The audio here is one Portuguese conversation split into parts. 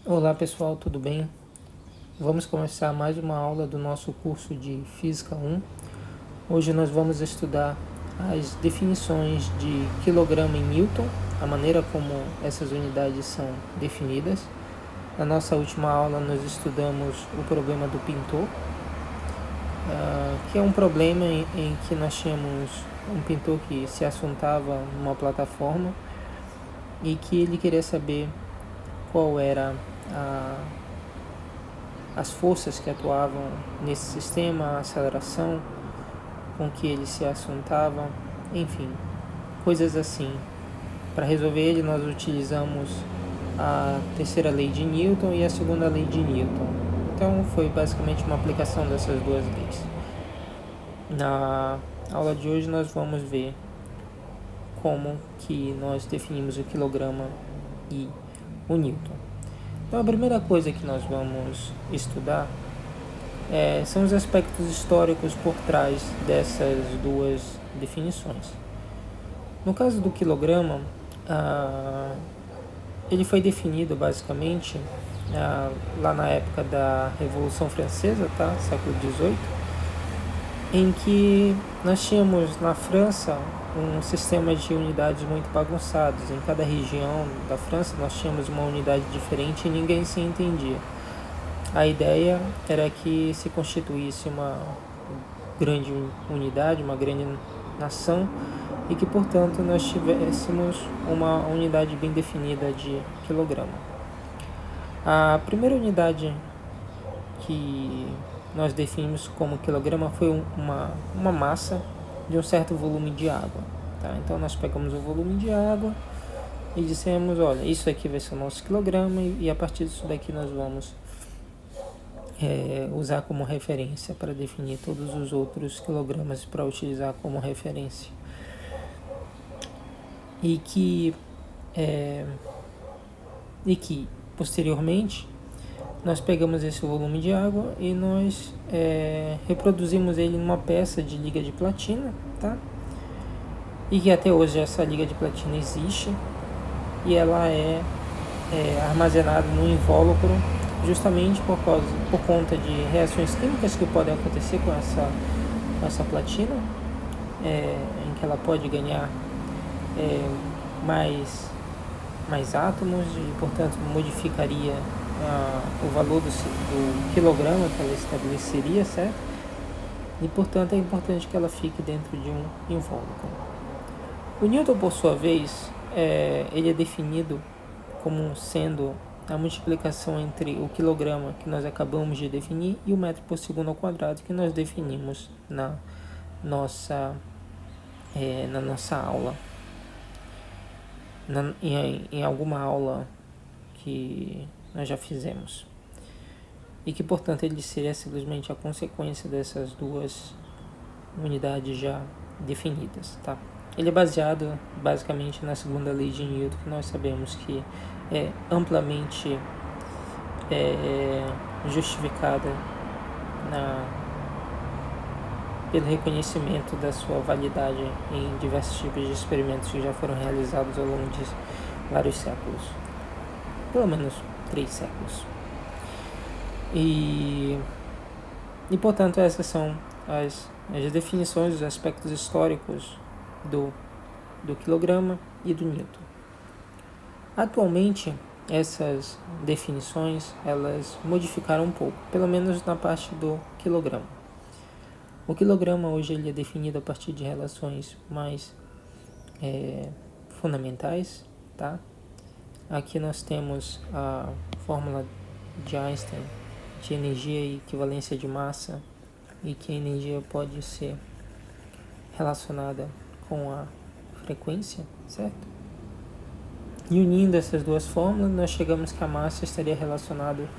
Olá pessoal, tudo bem? Vamos começar mais uma aula do nosso curso de Física 1. Hoje nós vamos estudar as definições de quilograma em Newton, a maneira como essas unidades são definidas. Na nossa última aula nós estudamos o problema do pintor, que é um problema em que nós tínhamos um pintor que se assuntava numa plataforma e que ele queria saber qual era as forças que atuavam nesse sistema, a aceleração com que ele se assuntava, enfim, coisas assim. Para resolver ele, nós utilizamos a terceira lei de Newton e a segunda lei de Newton. Então, foi basicamente uma aplicação dessas duas leis. Na aula de hoje, nós vamos ver como que nós definimos o quilograma e o Newton. Então, a primeira coisa que nós vamos estudar são os aspectos históricos por trás dessas duas definições. No caso do quilograma, ele foi definido basicamente lá na época da Revolução Francesa, século XVIII, em que nós tínhamos na França um sistema de unidades muito bagunçados. Em cada região da França nós tínhamos uma unidade diferente e ninguém se entendia. A ideia era que se constituísse uma grande unidade, uma grande nação, e que, portanto, nós tivéssemos uma unidade bem definida de quilograma. A primeira unidade que nós definimos como quilograma foi uma massa de um certo volume de água. Então, nós pegamos o volume de água e dissemos, olha, isso aqui vai ser o nosso quilograma e a partir disso daqui nós vamos usar como referência para definir todos os outros quilogramas para utilizar como referência. E que posteriormente nós pegamos esse volume de água e nós reproduzimos ele numa peça de liga de platina, e que até hoje essa liga de platina existe e ela é armazenada no invólucro justamente por conta de reações químicas que podem acontecer com essa platina, em que ela pode ganhar mais átomos e, portanto, modificaria o valor do quilograma que ela estabeleceria, certo? E, portanto, é importante que ela fique dentro de um invólucro. O Newton, por sua vez, ele é definido como sendo a multiplicação entre o quilograma que nós acabamos de definir e o metro por segundo ao quadrado que nós definimos na nossa aula. Em alguma aula que nós já fizemos. E que, portanto, ele seria simplesmente a consequência dessas duas unidades já definidas, Ele é baseado basicamente na segunda lei de Newton, que nós sabemos que é amplamente justificada pelo reconhecimento da sua validade em diversos tipos de experimentos que já foram realizados ao longo de vários séculos, pelo menos 3 séculos. E portanto, essas são as definições, os aspectos históricos do quilograma e do Newton. Atualmente, essas definições elas modificaram um pouco, pelo menos na parte do quilograma. O quilograma hoje ele é definido a partir de relações mais fundamentais, Aqui nós temos a fórmula de Einstein de energia e equivalência de massa, e que a energia pode ser relacionada com a frequência, certo? E unindo essas duas fórmulas, nós chegamos que a massa estaria relacionada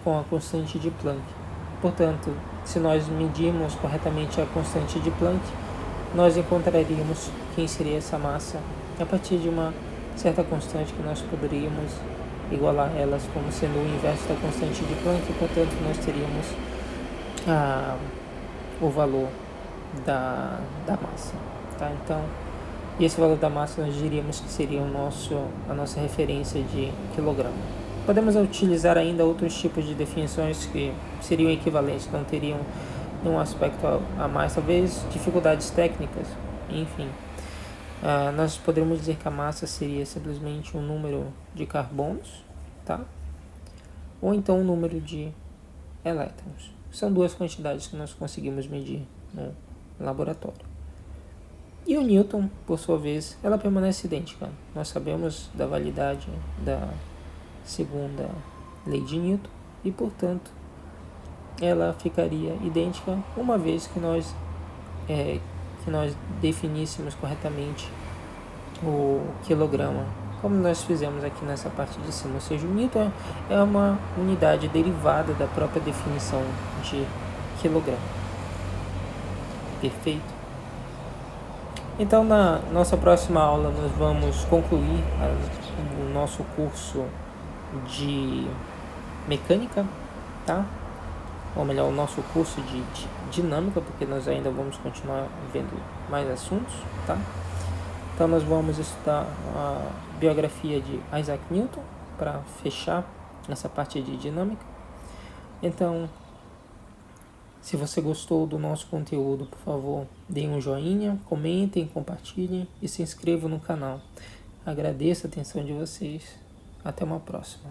com a constante de Planck. Portanto, se nós medirmos corretamente a constante de Planck, nós encontraríamos quem seria essa massa a partir de uma certa constante que nós poderíamos igualar elas como sendo o inverso da constante de Planck, e, portanto, nós teríamos o valor da massa. Então, esse valor da massa nós diríamos que seria a nossa referência de quilograma. Podemos utilizar ainda outros tipos de definições que seriam equivalentes, não teriam nenhum aspecto a mais, talvez dificuldades técnicas, enfim. Nós poderíamos dizer que a massa seria simplesmente um número de carbonos, tá? Ou então um número de elétrons. São duas quantidades que nós conseguimos medir no laboratório. E o Newton, por sua vez, ela permanece idêntica. Nós sabemos da validade da segunda lei de Newton e, portanto, ela ficaria idêntica uma vez que nós definíssemos corretamente o quilograma, como nós fizemos aqui nessa parte de cima. Ou seja, o Newton é uma unidade derivada da própria definição de quilograma. Perfeito? Então, na nossa próxima aula, nós vamos concluir o nosso curso de mecânica, tá? Ou melhor, o nosso curso de dinâmica, porque nós ainda vamos continuar vendo mais assuntos, tá? Então, nós vamos estudar a biografia de Isaac Newton para fechar essa parte de dinâmica. Então, se você gostou do nosso conteúdo, por favor, deem um joinha, comentem, compartilhem e se inscrevam no canal. Agradeço a atenção de vocês. Até uma próxima.